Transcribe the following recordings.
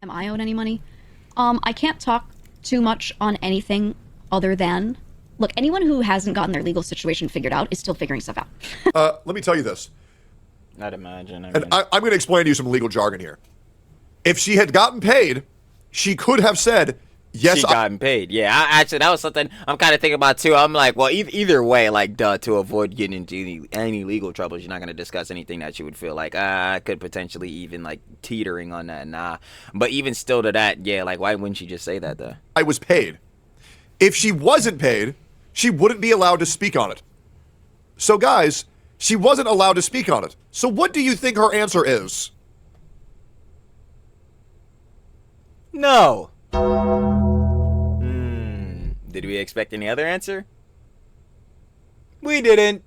Am I owed any money? I can't talk too much on anything other than, look, anyone who hasn't gotten their legal situation figured out is still figuring stuff out. Let me tell you this. I'd imagine. And I'm going to explain to you some legal jargon here. If she had gotten paid, she could have said, yes, she gotten paid. Yeah, actually, that was something I'm kind of thinking about too. I'm like, well, either way, like, to avoid getting into any legal troubles, you're not gonna discuss anything that you would feel like, could potentially even like teetering on that. Nah, but even still to that, yeah, like, why wouldn't she just say that though? I was paid. If she wasn't paid, she wouldn't be allowed to speak on it. So, guys, she wasn't allowed to speak on it. So, what do you think her answer is? No. Did we expect any other answer? We didn't.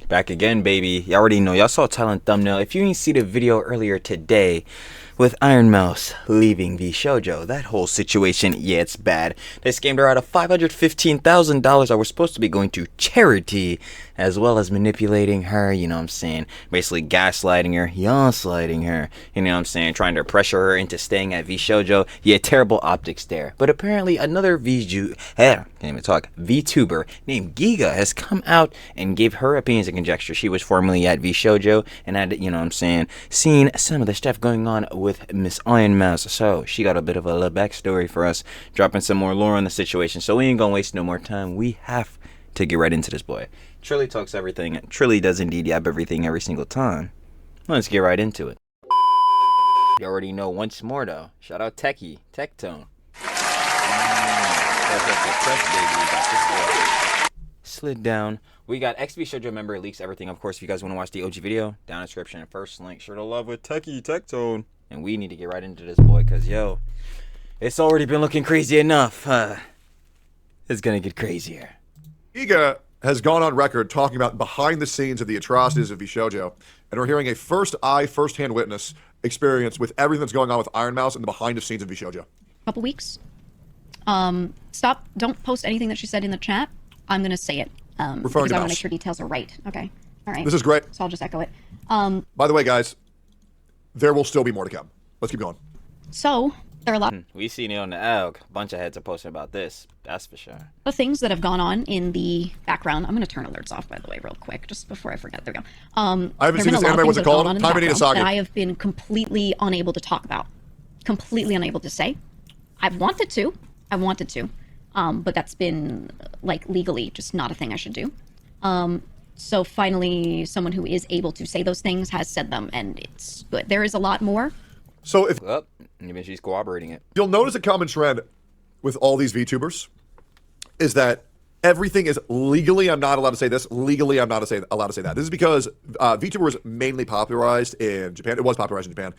Back again, baby. You already know. Y'all saw talent thumbnail. If you didn't see the video earlier today with Ironmouse leaving VShojo, that whole situation, yeah, it's bad. They scammed her out of $515,000 that were supposed to be going to charity, as well as manipulating her, you know what I'm saying, basically gaslighting her, sliding her, you know what I'm saying, trying to pressure her into staying at VShojo. Yeah, terrible optics there. But apparently another VTuber named Geega has come out and gave her opinions and conjecture. She was formerly at VShojo and had, you know what I'm saying, seen some of the stuff going on with Miss Ironmouse. So she got a bit of a little backstory for us, dropping some more lore on the situation. So we ain't gonna waste no more time. We have to get right into this boy. Trilly talks everything. Trilly does indeed yab everything every single time. Let's get right into it. You already know once more though. Shout out Techie, Tectone. Slid down. We got VShojo member leaks everything. Of course, if you guys want to watch the OG video, down in the description and first link. Sure to love with Techie, Tectone. And we need to get right into this boy, cause yo, it's already been looking crazy enough. It's gonna get crazier. Geega has gone on record talking about behind the scenes of the atrocities of VShojo, and we're hearing a first-hand witness experience with everything that's going on with Ironmouse and the behind the scenes of VShojo. Couple weeks. Don't post anything that she said in the chat. I'm gonna say it. Because I want to make sure details are right. Okay. All right. This is great. So I'll just echo it. By the way, guys, there will still be more to come. Let's keep going. So there are a lot We seen it on the ALG. A bunch of heads are posting about this. That's for sure. of things that have gone on in the background. I'm gonna turn alerts off, by the way, real quick, just before I forget. There we go. I haven't seen this anime. What's it called? Time that I have been completely unable to talk about. Completely unable to say. I've wanted to. But that's been, like, legally just not a thing I should do. So finally, someone who is able to say those things has said them, and it's good. There is a lot more. So if even she's corroborating it. You'll notice a common trend with all these VTubers is that everything is legally, I'm not allowed to say this, legally, I'm not allowed to say that. This is because VTuber was mainly popularized in Japan. It was popularized in Japan.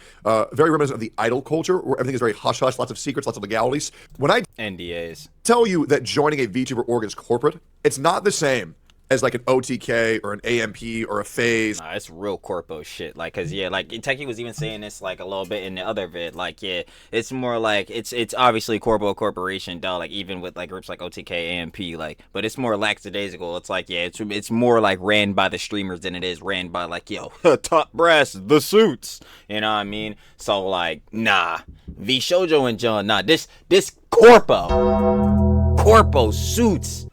Very reminiscent of the idol culture, where everything is very hush-hush, lots of secrets, lots of legalities. When I NDAs tell you that joining a VTuber org is corporate, it's not the same as like an OTK or an AMP or a phase. Nah, it's real corpo shit. Like, cause yeah, like Techie was even saying this like a little bit in the other vid. Like, yeah, it's more like it's obviously corporation, duh. Like even with like groups like OTK, AMP, like, but it's more lackadaisical. It's like, yeah, it's more like ran by the streamers than it is ran by like, yo, top brass, the suits. You know what I mean? So like, nah, VShojo and John, nah, this corpo suits.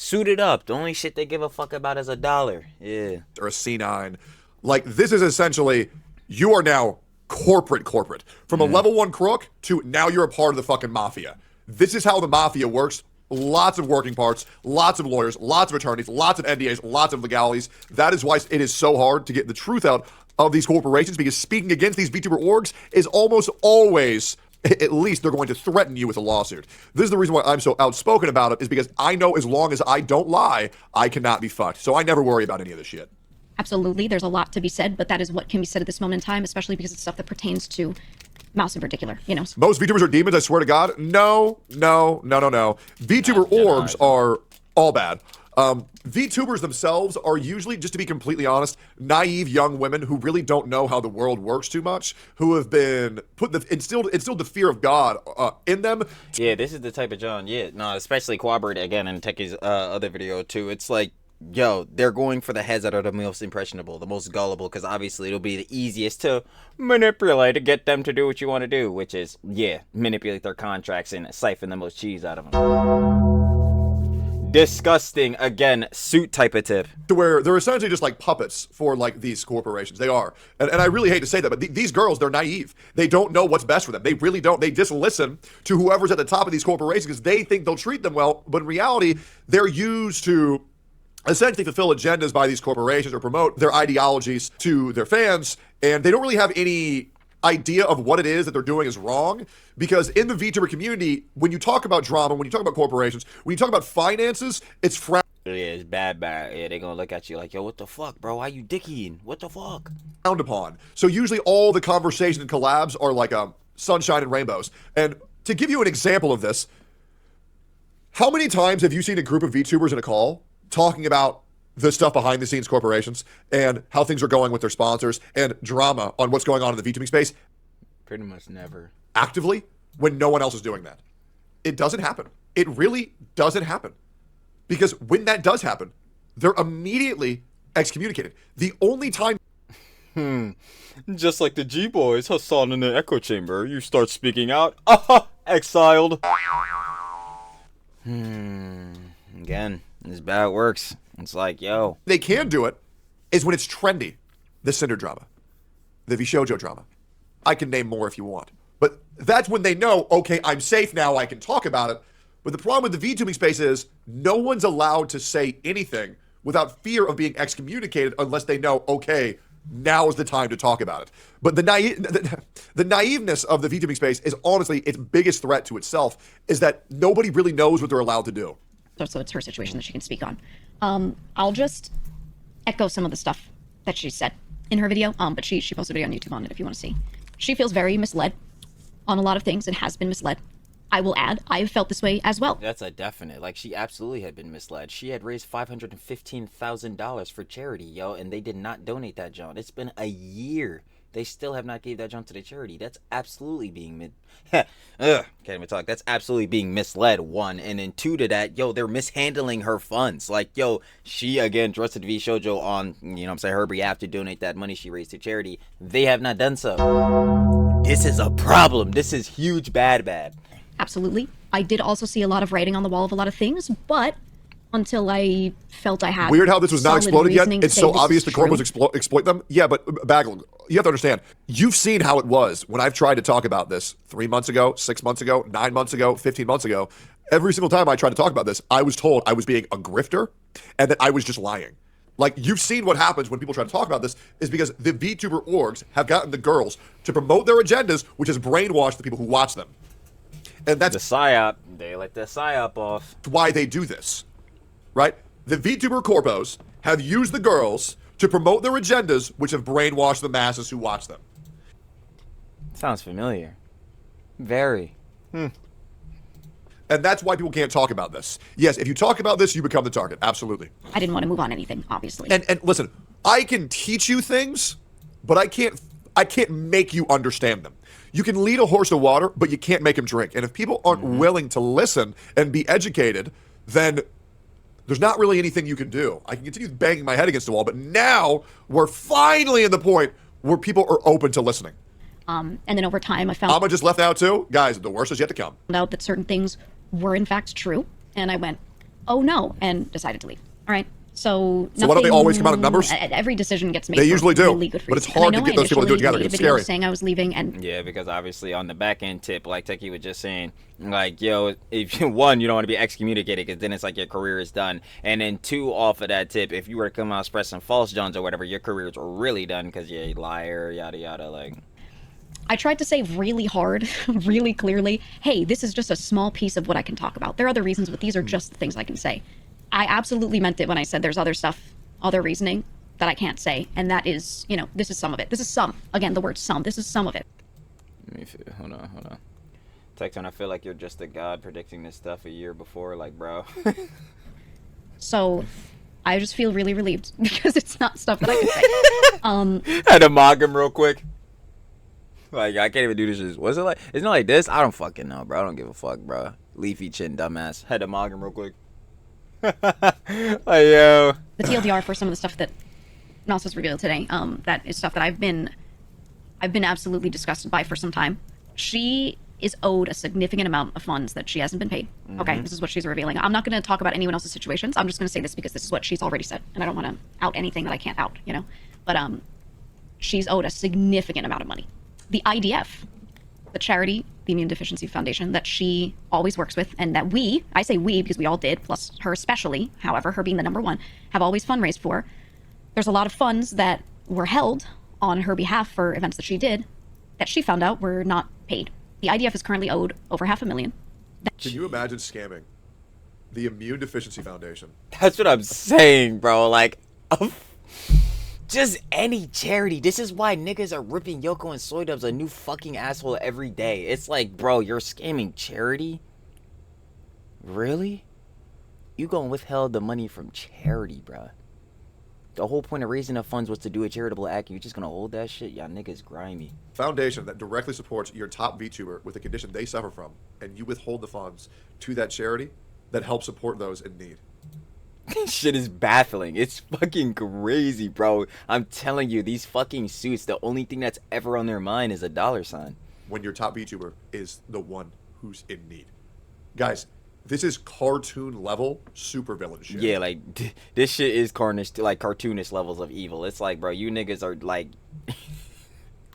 Suited up. The only shit they give a fuck about is $1. Yeah. Or a C9. Like, this is essentially, you are now corporate. From a level 1 crook to now you're a part of the fucking mafia. This is how the mafia works. Lots of working parts, lots of lawyers, lots of attorneys, lots of NDAs, lots of legalities. That is why it is so hard to get the truth out of these corporations, because speaking against these VTuber orgs is almost always, at least they're going to threaten you with a lawsuit. This is the reason why I'm so outspoken about it, is because I know as long as I don't lie, I cannot be fucked. So I never worry about any of this shit. Absolutely, there's a lot to be said, but that is what can be said at this moment in time, especially because it's stuff that pertains to Mouse in particular, you know. Most VTubers are demons, I swear to God. No. VTuber orgs are all bad. VTubers themselves are usually, just to be completely honest, naive young women who really don't know how the world works too much, who have been instilled the fear of God in them. Yeah, this is the type of John. Yeah, no, especially corroborated again in Techie's other video too. It's like yo, they're going for the heads that are the most impressionable, the most gullible, because obviously it'll be the easiest to manipulate to get them to do what you want to do, which is, yeah, manipulate their contracts and siphon the most cheese out of them. Disgusting, again, suit type of tip. To where they're essentially just like puppets for like these corporations. They are. And I really hate to say that, but these girls, they're naive. They don't know what's best for them. They really don't. They just listen to whoever's at the top of these corporations because they think they'll treat them well. But in reality, they're used to essentially fulfill agendas by these corporations or promote their ideologies to their fans. And they don't really have any idea of what it is that they're doing is wrong, because in the VTuber community, when you talk about drama, when you talk about corporations, when you talk about finances, it's frowned Yeah, it's bad. Yeah, they gonna look at you like, yo, what the fuck, bro? Why you dickying? What the fuck? upon. So usually all the conversations and collabs are like sunshine and rainbows. And to give you an example of this, how many times have you seen a group of VTubers in a call talking about the stuff behind the scenes corporations and how things are going with their sponsors and drama on what's going on in the VTubing space Pretty much never. actively when no one else is doing that? It doesn't happen. It really doesn't happen. Because when that does happen, they're immediately excommunicated. The only time Just like the G-Boys, Hassan in the echo chamber, you start speaking out, exiled. Again, this is bad works. It's like, yo. they can do it is when it's trendy. The Cinder drama, the VShojo drama. I can name more if you want. But that's when they know, okay, I'm safe now, I can talk about it. But the problem with the VTubing space is no one's allowed to say anything without fear of being excommunicated unless they know, okay, now is the time to talk about it. But the naiveness of the VTubing space is honestly its biggest threat to itself, is that nobody really knows what they're allowed to do. So it's her situation that she can speak on. I'll just echo some of the stuff that she said in her video, but she posted a video on YouTube on it if you want to see. She feels very misled on a lot of things and has been misled. I will add, I've felt this way as well. That's a definite. Like, she absolutely had been misled. She had raised $515,000 for charity, yo, and they did not donate that junk. It's been a year. They still have not gave that junk to the charity. That's absolutely being can't even talk. That's absolutely being misled, one. And then two to that, yo, they're mishandling her funds. Like, yo, she, again, trusted VShojo on, you know what I'm saying, her behalf to donate that money she raised to charity. They have not done so. This is a problem. This is huge bad. Absolutely. I did also see a lot of writing on the wall of a lot of things, but until I felt I had Weird how this was not solid exploded yet. reasoning to It's say so this obvious is the true. corpos exploit them. Yeah, but Bagel, you have to understand. You've seen how it was when I've tried to talk about this 3 months ago, 6 months ago, 9 months ago, 15 months ago. Every single time I tried to talk about this, I was told I was being a grifter and that I was just lying. Like, you've seen what happens when people try to talk about this is because the VTuber orgs have gotten the girls to promote their agendas, which has brainwashed the people who watch them. And that's The psyop, they let the psyop off. why they do this, right? The VTuber corpos have used the girls to promote their agendas, which have brainwashed the masses who watch them. Sounds familiar. Very. And that's why people can't talk about this. Yes, if you talk about this, you become the target. Absolutely. I didn't want to move on anything, obviously. And listen, I can teach you things, but I can't make you understand them. You can lead a horse to water, but you can't make him drink. And if people aren't willing to listen and be educated, then there's not really anything you can do. I can continue banging my head against the wall, but now we're finally at the point where people are open to listening. And then over time, I found Amma just left out too. Guys, the worst is yet to come. out that certain things were in fact true, and I went, oh no, and decided to leave. All right. So why don't they always come out in numbers? Every decision gets made. They for usually do, really good but it's reasons. hard And to I know get those people to do it initially together. made a It's video scary. saying I was leaving, and Yeah, because obviously on the back end tip, like Techie was just saying, like, yo, if you, one, you don't want to be excommunicated because then it's like your career is done. And then two, off of that tip, if you were to come out spread some false johns or whatever, your career is really done because you're a liar, yada yada. Like, I tried to say really hard, really clearly, hey, this is just a small piece of what I can talk about. There are other reasons, but these are just the things I can say. I absolutely meant it when I said there's other stuff, other reasoning that I can't say, and that is, you know, this is some of it. This is some. Again, the word some. This is some of it. let me feel, hold on. Tecton, I feel like you're just a god predicting this stuff a year before, like, bro. So I just feel really relieved because it's not stuff that I can say. Had to mock him real quick. Like, I can't even do this shit. Was it like, it's not like this? I don't fucking know, bro. I don't give a fuck, bro. Leafy chin, dumbass. Had to mock him real quick. Yo. The TLDR for some of the stuff that Mouse has revealed today, that is stuff that I've been absolutely disgusted by for some time. She is owed a significant amount of funds that she hasn't been paid. Okay, this is what she's revealing. I'm not going to talk about anyone else's situations. I'm just going to say this because this is what she's already said, and I don't want to out anything that I can't out, you know? But she's owed a significant amount of money. The IDF, the charity, the Immune Deficiency Foundation, that she always works with, and that I say we because we all did, plus her especially, however, her being the number one, have always fundraised for. There's a lot of funds that were held on her behalf for events that she did that she found out were not paid. The IDF is currently owed over $500,000. Can you imagine scamming the Immune Deficiency Foundation? That's what I'm saying, bro. Like, just any charity. This is why niggas are ripping Yoko and Soy Dubs a new fucking asshole every day. It's like, bro, you're scamming charity? Really? You gonna withhold the money from charity, bro. The whole point of raising the funds was to do a charitable act. You're just gonna hold that shit? Y'all niggas grimy. Foundation that directly supports your top VTuber with a condition they suffer from, and you withhold the funds to that charity that helps support those in need. This shit is baffling. It's fucking crazy, bro. I'm telling you, these fucking suits, the only thing that's ever on their mind is a dollar sign. When your top VTuber is the one who's in need. Guys, this is cartoon level supervillain shit. Yeah, like, this shit is cartoonish levels of evil. It's like, bro, you niggas are like...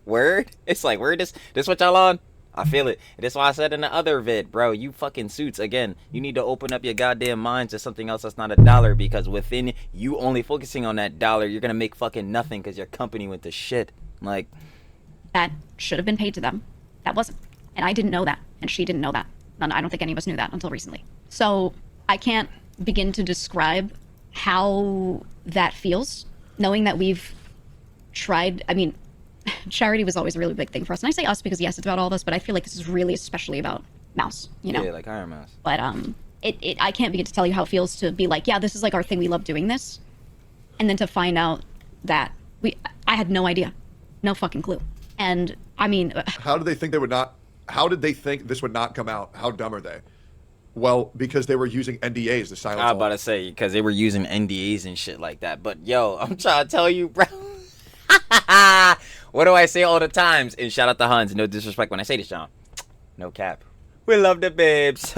Word? It's like, word, this what y'all on? I feel it. That's why I said in the other vid, bro, you fucking suits, again, you need to open up your goddamn minds to something else that's not a dollar, because within you only focusing on that dollar, you're gonna make fucking nothing because your company went to shit. Like... That should have been paid to them. That wasn't. And I didn't know that. And she didn't know that. And I don't think any of us knew that until recently. So I can't begin to describe how that feels, knowing that we've tried. I mean, charity was always a really big thing for us. And I say us because, yes, it's about all of us, but I feel like this is really especially about Mouse, you know? Yeah, like Ironmouse. But I can't begin to tell you how it feels to be like, yeah, this is like our thing. We love doing this. And then to find out that I had no idea. No fucking clue. And I mean... How did they think this would not come out? How dumb are they? Well, because they were using NDAs to silence. I was about to say, because they were using NDAs and shit like that. But yo, I'm trying to tell you, bro. What do I say all the times? And shout out to Hans. No disrespect when I say this, John. No cap. We love the babes.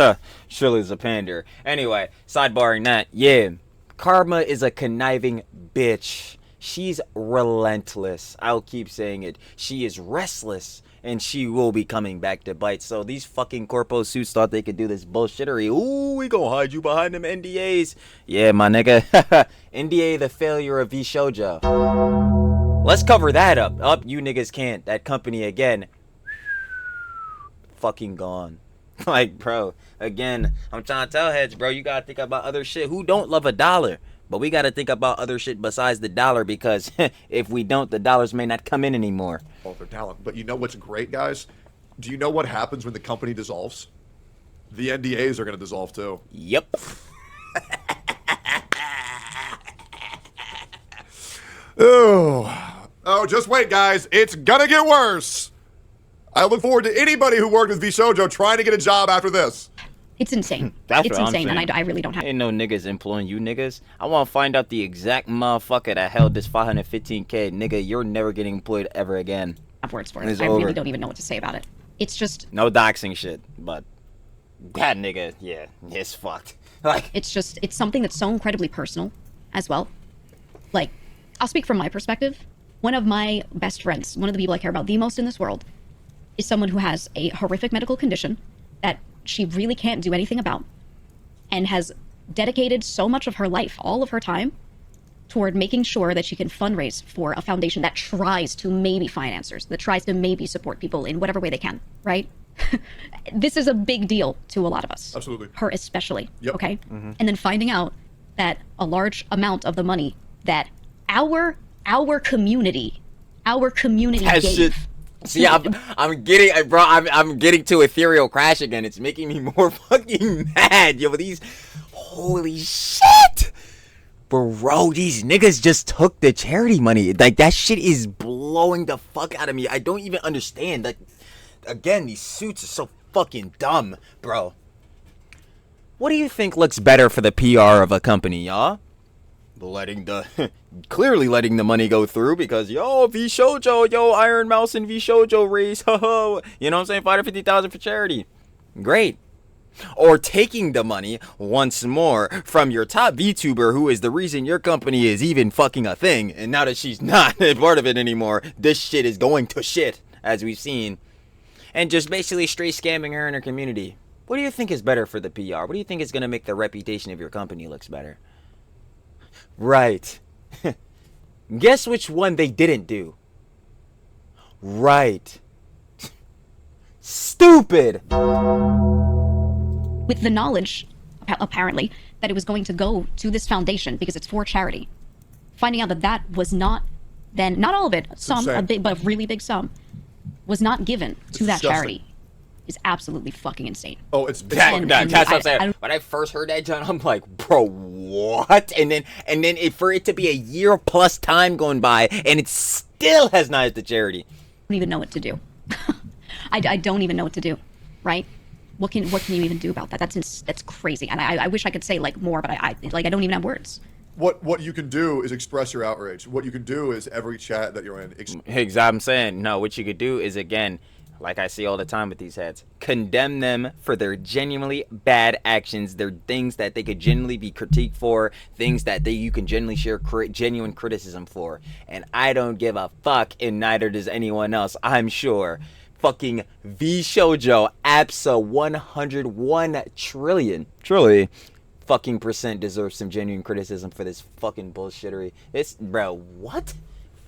Shirley's a pander. Anyway, sidebarring that, yeah. Karma is a conniving bitch. She's relentless. I'll keep saying it. She is restless. And she will be coming back to bite. So these fucking corpo suits thought they could do this bullshittery. Ooh, we gonna hide you behind them NDAs. Yeah, my nigga. NDA, the failure of VShojo. Let's cover that up. You niggas can't. That company again. Fucking gone. Like, bro. Again, I'm trying to tell heads, bro. You gotta think about other shit. Who don't love a dollar? But we gotta think about other shit besides the dollar, because if we don't, the dollars may not come in anymore. All their talent. But you know what's great, guys? Do you know what happens when the company dissolves? The NDAs are gonna dissolve too. Yep. Oh, just wait, guys. It's gonna get worse. I look forward to anybody who worked with VShojo trying to get a job after this. It's insane. That's it's what I'm insane, saying. and I really don't have... Ain't no niggas employing you niggas. I want to find out the exact motherfucker that held this 515K. Nigga, you're never getting employed ever again. have words for it. It's I over. really don't even know what to say about it. It's just... No doxing shit, but that nigga, yeah, it's fucked. Like, It's just... It's something that's so incredibly personal as well. Like, I'll speak from my perspective. One of my best friends, one of the people I care about the most in this world, is someone who has a horrific medical condition that she really can't do anything about, and has dedicated so much of her life, all of her time, toward making sure that she can fundraise for a foundation that tries to maybe find answers, that tries to maybe support people in whatever way they can, right? This is a big deal to a lot of us. Absolutely. Her especially, Yep. okay? And then finding out that a large amount of the money that our community that gave... shit. See, I'm getting, bro. I'm getting to ethereal crash again. It's making me more fucking mad, yo. These, holy shit, bro. These niggas just took the charity money. Like, that shit is blowing the fuck out of me. I don't even understand. Like, again, these suits are so fucking dumb, bro. What do you think looks better for the PR of a company, y'all? Letting the clearly letting the money go through because yo VShojo, yo Ironmouse and VShojo raise, ho, you know what I'm saying, 550,000 for charity. Great. Or taking the money once more from your top VTuber who is the reason your company is even fucking a thing, and now that she's not a part of it anymore, this shit is going to shit, as we've seen. And just basically straight scamming her and her community. What do you think is better for the PR? What do you think is gonna make the reputation of your company looks better? Right. Guess which one they didn't do? Right. Stupid! With the knowledge, apparently, that it was going to go to this foundation because it's for charity. Finding out that that was not, then, not all of it, some, a big, but a really big sum, was not given to that charity is absolutely fucking insane. Oh, it's that's what I'm saying. When I first heard that, John, I'm like, bro, what? And then for it to be a year plus time going by, and it still has not hit the charity. I don't even know what to do. I don't even know what to do, right? What can you even do about that? That's crazy. And I wish I could say like more, but I don't even have words. What you can do is express your outrage. What you can do is every chat that you're in. Exactly. I'm saying, no, what you could do is, again, like I see all the time with these heads, condemn them for their genuinely bad actions. They're things that they could genuinely be critiqued for, things that you can genuinely share genuine criticism for. And I don't give a fuck, and neither does anyone else, I'm sure. Fucking VShojo absa 101 trillion fucking % deserves some genuine criticism for this fucking bullshittery. It's, bro, what?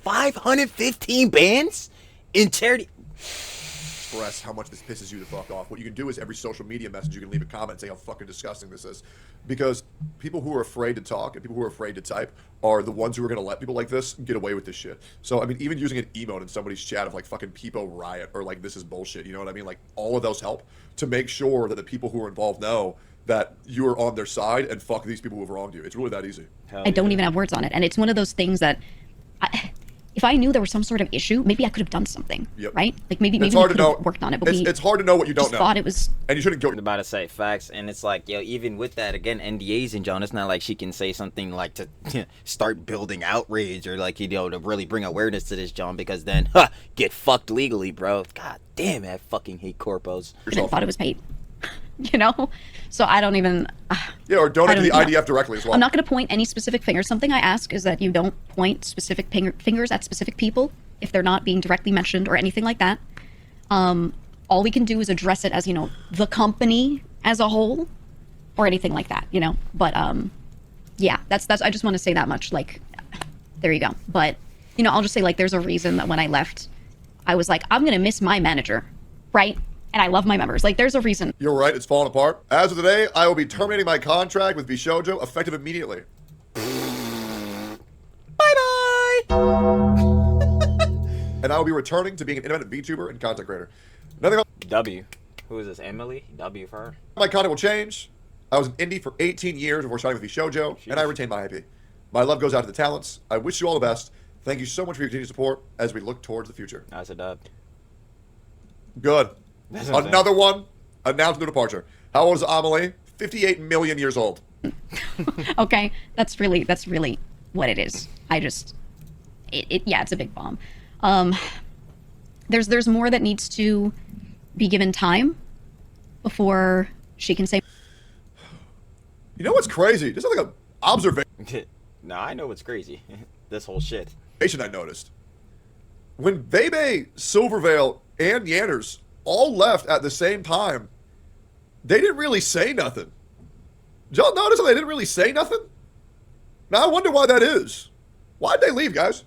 515 bans in charity? Express how much this pisses you the fuck off. What you can do is every social media message you can leave a comment saying how fucking disgusting this is, because people who are afraid to talk and people who are afraid to type are the ones who are going to let people like this get away with this shit. So I mean, even using an emote in somebody's chat of like fucking Peepo riot or like this is bullshit, you know what I mean? Like all of those help to make sure that the people who are involved know that you are on their side and fuck these people who have wronged you. It's really that easy. I don't even have words on it, and it's one of those things that if I knew there was some sort of issue, maybe I could have done something, right? Like maybe we could have worked on it, but it's hard to know what you don't know. Thought it was, and you shouldn't go. About to say facts, and it's like, yo, even with that, again, NDAs and John, it's not like she can say something like to start building outrage or like, you know, to really bring awareness to this, John, because then get fucked legally, bro. God damn it, I fucking hate corpos. I thought it was paid. You know, so I don't even. Yeah, or donate to the IDF directly as well. I'm not going to point any specific fingers. Something I ask is that you don't point specific fingers at specific people if they're not being directly mentioned or anything like that. All we can do is address it as, you know, the company as a whole, or anything like that, you know. But yeah, that's. I just want to say that much. Like, there you go. But you know, I'll just say like, there's a reason that when I left, I was like, I'm going to miss my manager, right? And I love my members. Like, there's a reason. You're right. It's falling apart. As of today, I will be terminating my contract with VShojo effective immediately. Bye-bye! And I will be returning to being an independent VTuber and content creator. Nothing else. W. Who is this? Emily? W for her? My content will change. I was an indie for 18 years before signing with VShojo, and I retained my IP. My love goes out to the talents. I wish you all the best. Thank you so much for your continued support as we look towards the future. That's a dub. Good. Another one. Announced new departure. How old is Amelie? 58 million years old. Okay, that's really what it is. I just, yeah, it's a big bomb. There's more that needs to be given time before she can say. You know what's crazy? Just like an observation. No, I know what's crazy. This whole shit. I noticed. When Bebe, Silvervale, and Yanners all left at the same time, they didn't really say nothing. Did y'all notice that they didn't really say nothing? Now I wonder why that is. Why'd they leave, guys?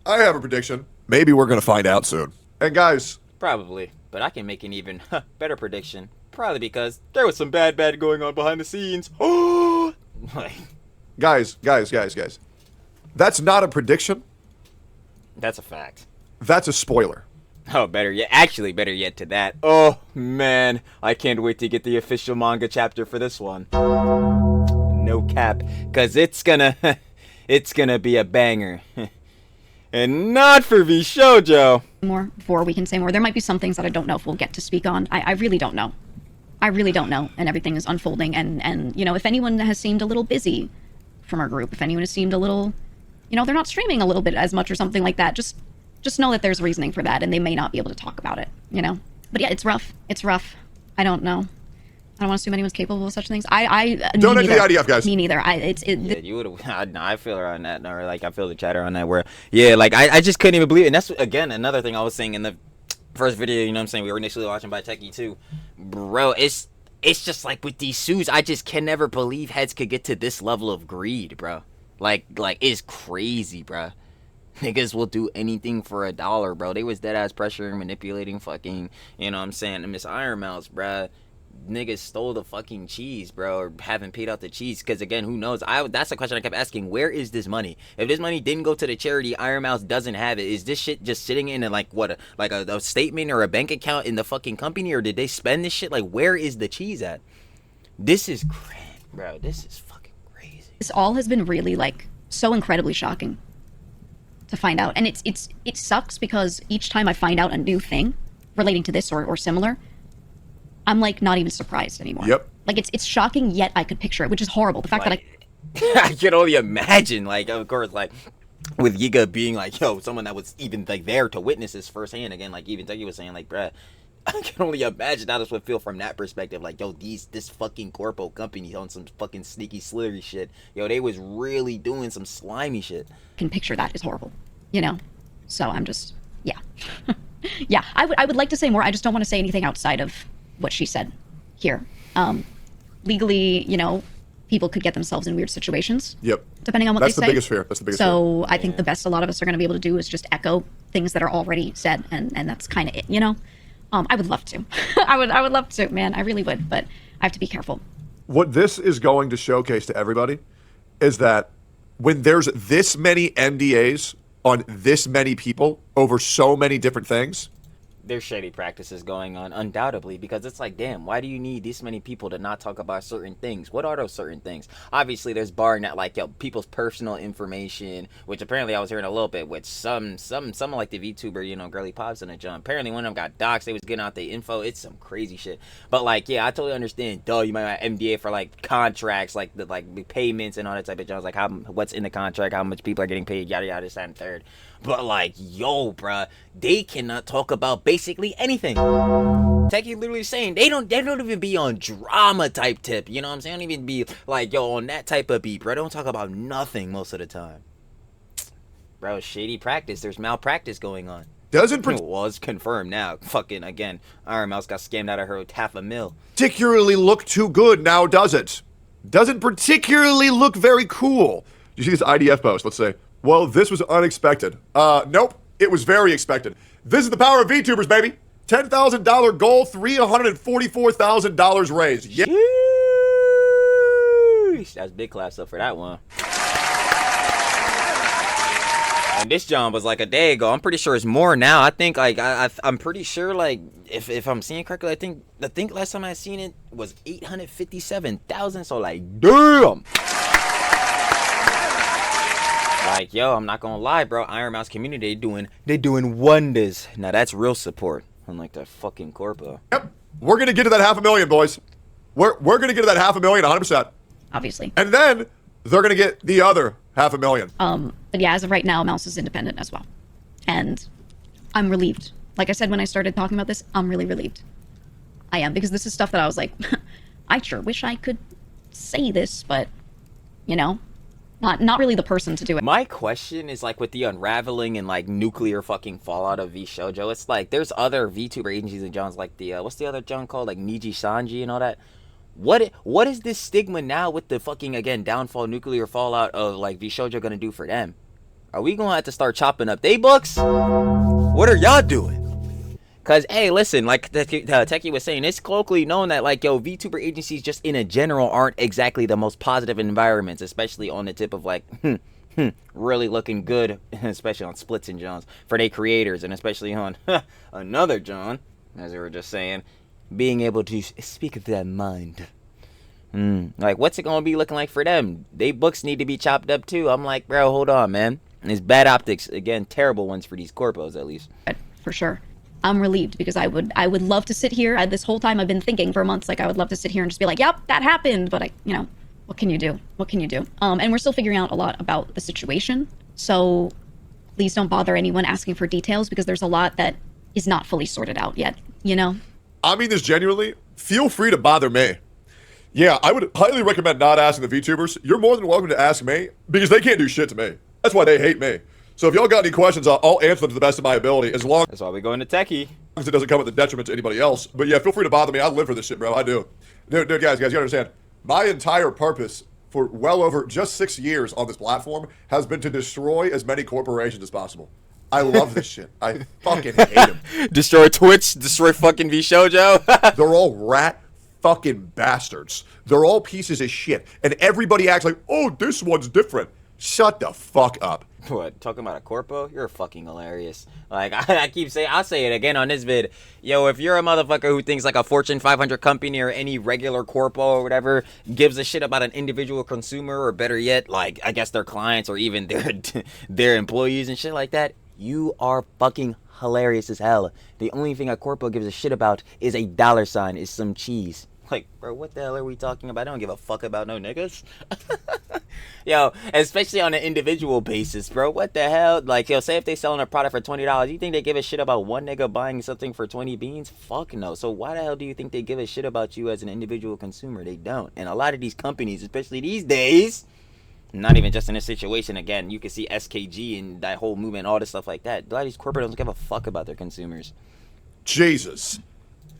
I have a prediction. Maybe we're gonna find out soon. And guys, probably, but I can make an even better prediction. Probably because there was some bad going on behind the scenes. Oh, guys. That's not a prediction. That's a fact. That's a spoiler. Oh, better yet to that. Oh, man. I can't wait to get the official manga chapter for this one. No cap. Because it's gonna be a banger. And not for VShojo. More before we can say more. There might be some things that I don't know if we'll get to speak on. I really don't know. I really don't know, and everything is unfolding. And you know, if anyone has seemed a little busy from our group, if anyone has seemed a little, you know, they're not streaming a little bit as much or something like that, just know that there's reasoning for that, and they may not be able to talk about it, you know. But yeah, it's rough. It's rough. I don't know. I don't want to assume anyone's capable of such things. Donate to the IDF, guys. Me neither. Yeah, you would have. I feel her on that, or like I feel the chatter on that. Where yeah, like I just couldn't even believe it. And that's again another thing I was saying in the first video. You know what I'm saying? We were initially watching by Techie too, bro. It's just like with these suits, I just can never believe heads could get to this level of greed, bro. Like it's crazy, bro. Niggas will do anything for $1, bro. They was dead ass pressuring, manipulating, fucking, you know what I'm saying, Miss Ironmouse, bro. Niggas stole the fucking cheese, bro, or haven't paid out the cheese. Because again, who knows? That's the question I kept asking. Where is this money? If this money didn't go to the charity, Ironmouse doesn't have it. Is this shit just sitting in a statement or a bank account in the fucking company, or did they spend this shit? Like, where is the cheese at? This is crazy, bro. This is fucking crazy. This all has been really like so incredibly shocking to find out, and it sucks because each time I find out a new thing relating to this or similar, I'm like not even surprised anymore. Yep. Like it's shocking, yet I could picture it, which is horrible. The fact that I can only imagine, like, of course, like with Geega being like, yo, someone that was even like there to witness this firsthand. Again, like even Techie was saying, like, bruh, I can only imagine how this would feel from that perspective. Like, yo, this fucking corpo company on some fucking sneaky slippery shit. Yo, they was really doing some slimy shit. Can picture that is horrible, you know. So I'm just yeah. Yeah, I would like to say more. I just don't want to say anything outside of what she said here. Legally, you know, people could get themselves in weird situations. Yep. Depending on what That's they say. The biggest fear. That's the biggest fear. So I think the best a lot of us are going to be able to do is just echo things that are already said, and that's kind of it, you know. I would love to. I would love to, man. I really would, but I have to be careful. What this is going to showcase to everybody is that when there's this many NDAs on this many people over so many different things, there's shady practices going on, undoubtedly, because it's like, damn, why do you need this many people to not talk about certain things? What are those certain things? Obviously, there's barring that, like, yo, people's personal information, which apparently I was hearing a little bit with some like the VTuber, you know, Girly Pops and a John. Apparently, one of them got doxxed, they was getting out the info. It's some crazy shit. But, like, yeah, I totally understand. Duh, you might have MDA for, like, contracts, like, the payments and all that type of jobs, like, what's in the contract, how much people are getting paid, yada, yada, this, that, and third. But, like, yo, bruh, they cannot talk about basically anything. Techie literally saying they don't even be on drama type tip, you know what I'm saying? They don't even be like, yo, on that type of beat, bro. They don't talk about nothing most of the time. Bro, shady practice. There's malpractice going on. Well, it's confirmed now. Fucking, again, Ironmouse got scammed out of her with $500,000. Particularly look too good now, does it? Doesn't particularly look very cool. You see this IDF post, let's say. Well, this was unexpected. Nope, it was very expected. This is the power of VTubers, baby. $10,000 goal, $344,000 raised. Yeah. That's big class up for that one. And this John was like a day ago. I'm pretty sure it's more now. I think like I'm pretty sure like if I'm seeing correctly, I think last time I seen it was 857,000. So like damn. Like, yo, I'm not gonna lie, bro. Ironmouse community, they doing wonders. Now that's real support, unlike that fucking corpo. Yep, we're gonna get to that 500,000, boys. We're gonna get to that 500,000, 100%. Obviously. And then they're gonna get the other 500,000. But yeah, as of right now, Mouse is independent as well, and I'm relieved. Like I said when I started talking about this, I'm really relieved. I am, because this is stuff that I was like, I sure wish I could say this, but you know. Not really the person to do it. My question is like with the unraveling and like nuclear fucking fallout of VShojo, it's like there's other VTuber agencies and Johns like the what's the other John called, like Niji Sanji and all that. What is this stigma now with the fucking again downfall nuclear fallout of like VShojo gonna do for them? Are we gonna have to start chopping up they books? What are y'all doing? Cause hey, listen, like Techie was saying, it's colloquially known that like yo, VTuber agencies just in a general aren't exactly the most positive environments, especially on the tip of like really looking good, especially on splits and Johns for their creators, and especially on another John, as we were just saying, being able to speak their mind. Like what's it gonna be looking like for them? They books need to be chopped up too. I'm like, bro, hold on, man. It's bad optics again, terrible ones for these corpos at least. For sure. I'm relieved because I would love to sit here. This whole time I've been thinking for months, like I would love to sit here and just be like, yep, that happened. But what can you do? What can you do? And we're still figuring out a lot about the situation. So please don't bother anyone asking for details because there's a lot that is not fully sorted out yet, I mean this genuinely. Feel free to bother me. Yeah, I would highly recommend not asking the VTubers. You're more than welcome to ask me because they can't do shit to me. That's why they hate me. So if y'all got any questions, I'll answer them to the best of my ability as long That's why we go into techie. as it doesn't come at the detriment to anybody else. But yeah, feel free to bother me. I live for this shit, bro. I do. Dude, guys, you understand. My entire purpose for well over just 6 years on this platform has been to destroy as many corporations as possible. I love this shit. I fucking hate them. Destroy Twitch, destroy fucking VShojo. They're all rat fucking bastards. They're all pieces of shit. And everybody acts like, oh, this one's different. Shut the fuck up. What, talking about a corpo? You're fucking hilarious. Like, I keep saying, I'll say it again on this vid. Yo, if you're a motherfucker who thinks like a Fortune 500 company or any regular corpo or whatever gives a shit about an individual consumer, or better yet, like, I guess their clients or even their employees and shit like that, you are fucking hilarious as hell. The only thing a corpo gives a shit about is a dollar sign, is some cheese. Like, bro, what the hell are we talking about? I don't give a fuck about no niggas. Yo, especially on an individual basis, bro. What the hell? Like, yo, say if they selling a product for $20, you think they give a shit about one nigga buying something for 20 beans? Fuck no. So why the hell do you think they give a shit about you as an individual consumer? They don't. And a lot of these companies, especially these days, not even just in this situation, again, you can see SKG and that whole movement, all this stuff like that. A lot of these corporates don't give a fuck about their consumers. Jesus.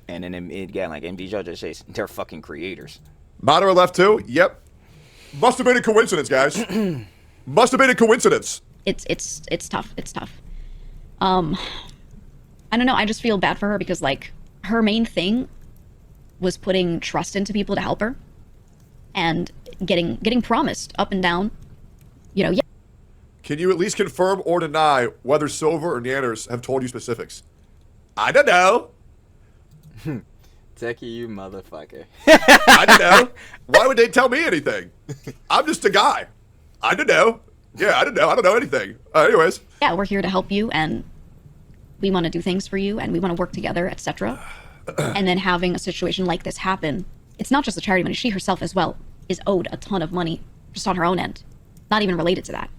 And then again, like VShojo just says, they're fucking creators. Monitor left too? Yep. Must have been a coincidence, guys. Must have been a coincidence. It's tough. It's tough. I don't know. I just feel bad for her because like her main thing was putting trust into people to help her and getting promised up and down. Yeah. Can you at least confirm or deny whether Silver or Nanners have told you specifics? I don't know. Techie, you motherfucker. I don't know. Why would they tell me anything? I'm just a guy. I don't know. Yeah, I don't know. I don't know anything. Anyways. Yeah, we're here to help you, and we want to do things for you, and we want to work together, etc. And then having a situation like this happen, it's not just the charity money. She herself as well is owed a ton of money just on her own end, not even related to that.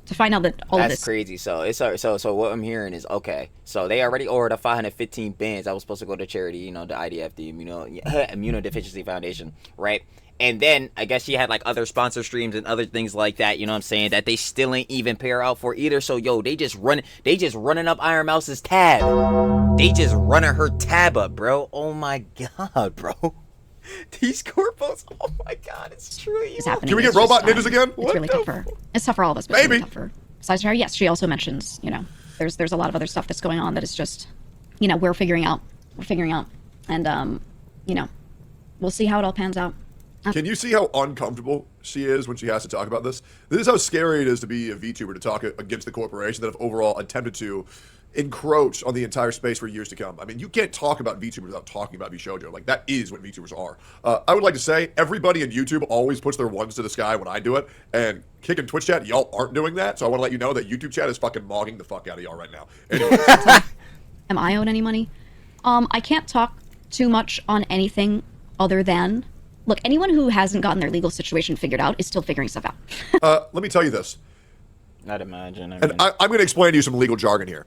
To find out that all of this. That's crazy. So it's so what I'm hearing is, okay, so they already ordered a 515 bands that was supposed to go to charity, the IDF, the Immunodeficiency Foundation, right? And then I guess she had like other sponsor streams and other things like that, you know what I'm saying, that they still ain't even pay her out for either. So yo, they just running up Ironmouse's tab. They just running her tab up, bro. Oh my god, bro. These corpos, oh my god, it's true. Is happening. Can we get robot ninjas again? It's really tough for her. It's tough for all of us, but it's really tough for her. Besides her, yes, she also mentions, there's a lot of other stuff that's going on that is just, we're figuring out. And, we'll see how it all pans out. Can you see how uncomfortable she is when she has to talk about this? This is how scary it is to be a VTuber, to talk against the corporation that have overall attempted to encroach on the entire space for years to come. I mean, you can't talk about VTubers without talking about VShojo. Like, that is what VTubers are. I would like to say, everybody in YouTube always puts their ones to the sky when I do it, and Kick and Twitch chat, y'all aren't doing that, so I want to let you know that YouTube chat is fucking mogging the fuck out of y'all right now. Anyways. Am I owed any money? I can't talk too much on anything other than, look, anyone who hasn't gotten their legal situation figured out is still figuring stuff out. Let me tell you this. I'd imagine. And I'm going to explain to you some legal jargon here.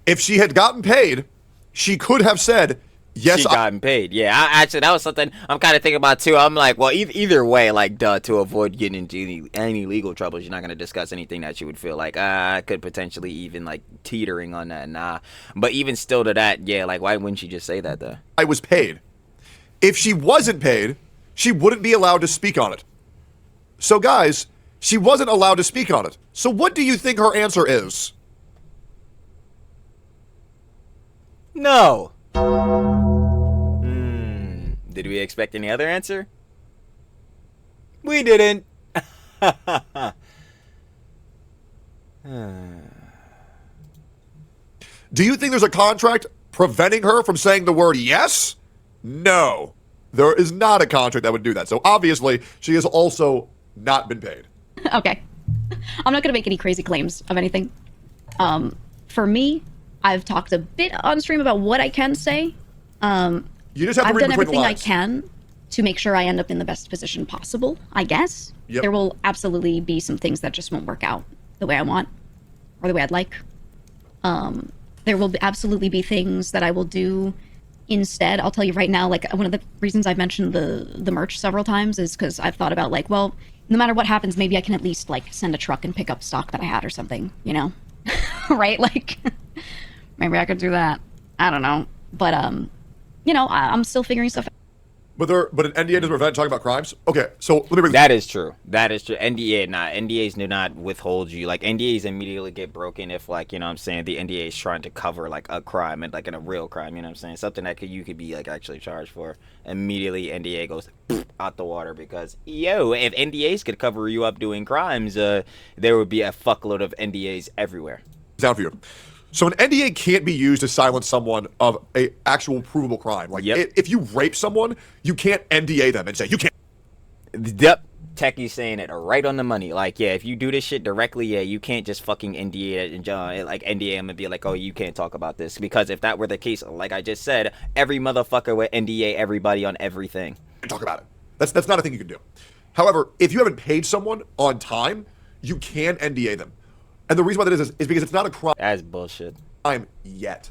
If she had gotten paid, she could have said, yes, she gotten paid. Yeah, actually, that was something I'm kind of thinking about too. I'm like, well, either way, like, to avoid getting into any legal troubles, you're not going to discuss anything that you would feel like, could potentially even, like, teetering on that. Nah. But even still to that, yeah, like, why wouldn't she just say that, though? I was paid. If she wasn't paid, she wouldn't be allowed to speak on it. So, guys, she wasn't allowed to speak on it. So what do you think her answer is? No. Did we expect any other answer? We didn't. Do you think there's a contract preventing her from saying the word yes? No. There is not a contract that would do that. So obviously, she has also not been paid. Okay. I'm not going to make any crazy claims of anything. For me, I've talked a bit on stream about what I can say. You just have to I've read done between the everything I lines. can to make sure I end up in the best position possible, I guess. Yep. There will absolutely be some things that just won't work out the way I want or the way I'd like. There will absolutely be things that I will do instead. I'll tell you right now, like, one of the reasons I've mentioned the merch several times is because I've thought about, like, well, no matter what happens, maybe I can at least, like, send a truck and pick up stock that I had or something, you know? Right? Like, maybe I could do that. I don't know. But, you know, I'm still figuring stuff out. But an NDA doesn't prevent talking about crimes. Okay, so let me bring That is true. That is true. NDAs do not withhold you. Like, NDAs immediately get broken if, like, you know what I'm saying, the NDA is trying to cover, like, a crime, and like in a real crime, you know what I'm saying? Something that you could be, like, actually charged for. Immediately, NDA goes out the water because, yo, if NDAs could cover you up doing crimes, there would be a fuckload of NDAs everywhere. down for you. So an NDA can't be used to silence someone of a actual provable crime. Like, if you rape someone, you can't NDA them and say, you can't. Yep. Techie's saying it right on the money. Like, yeah, if you do this shit directly, yeah, you can't just fucking NDA it and like NDA him and be like, oh, you can't talk about this. Because if that were the case, like I just said, every motherfucker would NDA everybody on everything. Talk about it. That's not a thing you can do. However, if you haven't paid someone on time, you can NDA them. And the reason why that is because it's not a crime. That's bullshit. Yet,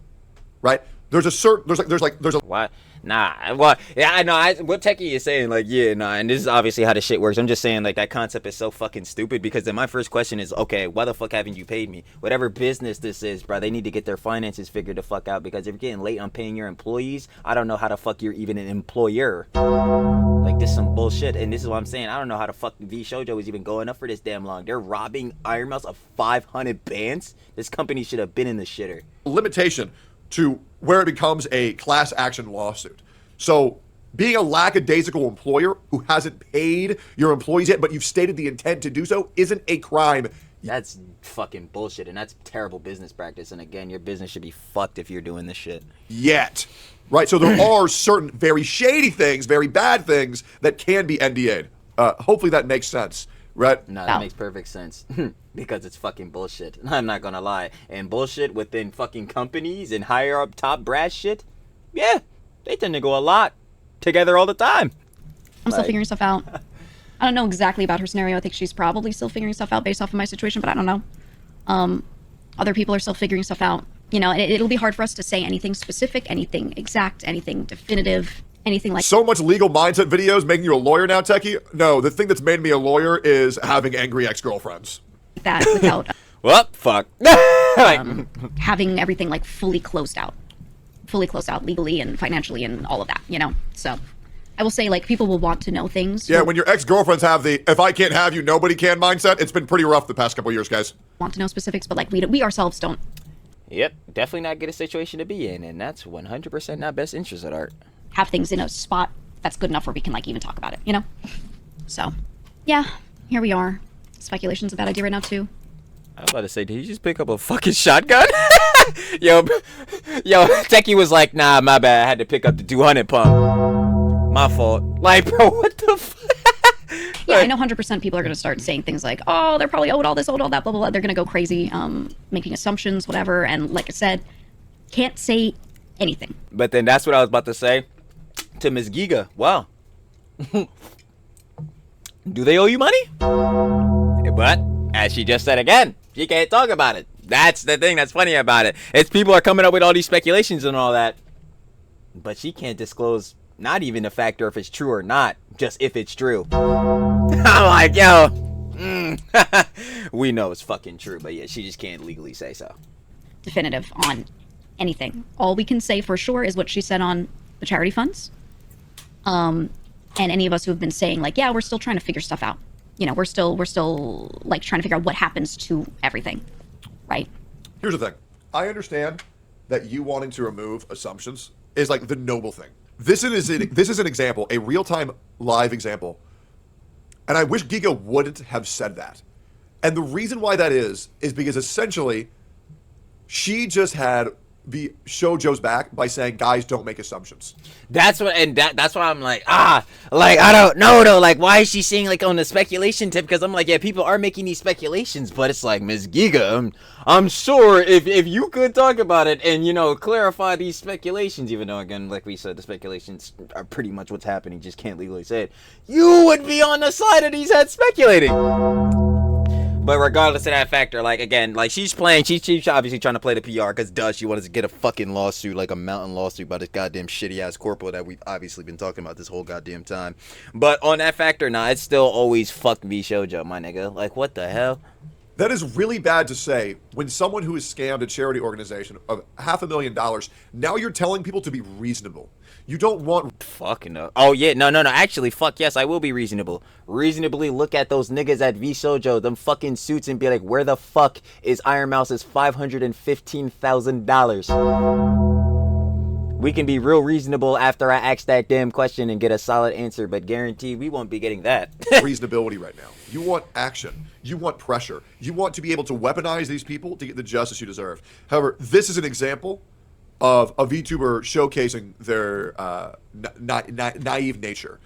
right? There's a What? Nah. Well, yeah, I know. What Techie is saying, like, yeah, nah. And this is obviously how the shit works. I'm just saying, like, that concept is so fucking stupid because then my first question is, okay, why the fuck haven't you paid me? Whatever business this is, bro, they need to get their finances figured the fuck out because if you're getting late on paying your employees, I don't know how the fuck you're even an employer. Like, this is some bullshit, and this is what I'm saying. I don't know how the fuck VShojo is even going up for this damn long. They're robbing Ironmouse of 500 bands. This company should have been in the shitter. Limitation to where it becomes a class action lawsuit. So being a lackadaisical employer who hasn't paid your employees yet, but you've stated the intent to do so, isn't a crime. That's fucking bullshit, and that's terrible business practice. And again, your business should be fucked if you're doing this shit. Yet. Right? So there are certain very shady things, very bad things that can be NDA'd. Hopefully that makes sense. Right? No, that makes perfect sense. Because it's fucking bullshit. I'm not gonna lie. And bullshit within fucking companies and higher up top brass shit, yeah, they tend to go a lot together all the time. I'm still figuring stuff out. I don't know exactly about her scenario. I think she's probably still figuring stuff out based off of my situation, but I don't know. Other people are still figuring stuff out. You know, and it'll be hard for us to say anything specific, anything exact, anything definitive, anything like so much legal mindset videos making you a lawyer now, Techie? No, the thing that's made me a lawyer is having angry ex-girlfriends. that without Well, fuck. having everything like fully closed out legally and financially and all of that, you know? So I will say, like, people will want to know things. Yeah, when your ex-girlfriends have the if I can't have you, nobody can mindset, it's been pretty rough the past couple years, guys. Want to know specifics, but like we ourselves don't. Yep, definitely not get a situation to be in, and that's 100% not best interest at art. Have things in a spot that's good enough where we can like even talk about it, you know? So, yeah, here we are. Speculation's a bad idea right now too. I was about to say, did you just pick up a fucking shotgun? yo, Techie was like, nah, my bad. I had to pick up the 200 pump. My fault. Like, bro, what the fuck? Yeah, I know 100% people are going to start saying things like, oh, they're probably owed all this, owed all that, blah, blah, blah. They're going to go crazy, making assumptions, whatever. And like I said, can't say anything. But then that's what I was about to say to Miss Geega. Wow. Do they owe you money? But, as she just said again, she can't talk about it. That's the thing that's funny about it. It's people are coming up with all these speculations and all that. But she can't disclose not even the factor if it's true or not, just if it's true. I'm like, yo, we know it's fucking true, but yeah, she just can't legally say so. Definitive on anything. All we can say for sure is what she said on the charity funds. And any of us who have been saying like, yeah, we're still trying to figure stuff out. You know, we're still like trying to figure out what happens to everything, right? Here's the thing. I understand that you wanting to remove assumptions is like the noble thing. This is an example, a real-time live example. And I wish Geega wouldn't have said that. And the reason why that is because essentially she just had the Shoujo's back by saying, guys, don't make assumptions. That's what, and that's why I'm like, like, I don't know though, like, why is she saying like on the speculation tip? Because I'm like, yeah, people are making these speculations, but it's like, Miss Geega, I'm sure if you could talk about it and, you know, clarify these speculations, even though, again, like we said, the speculations are pretty much what's happening, just can't legally say it, you would be on the side of these heads speculating. But regardless of that factor, like, again, like, she's obviously trying to play the PR, because she wanted to get a fucking lawsuit, like a mountain lawsuit by this goddamn shitty-ass corporal that we've obviously been talking about this whole goddamn time. But on that factor, nah, it's still always fuck VShojo, my nigga. Like, what the hell? That is really bad to say when someone who has scammed a charity organization of $500,000, now you're telling people to be reasonable. You don't want... Fucking no. Oh, yeah. No. Actually, fuck yes, I will be reasonable. Reasonably look at those niggas at VShojo, them fucking suits, and be like, where the fuck is Ironmouse's $515,000? We can be real reasonable after I ask that damn question and get a solid answer, but guarantee we won't be getting that. reasonability right now. You want action. You want pressure. You want to be able to weaponize these people to get the justice you deserve. However, this is an example of a VTuber showcasing their naive nature,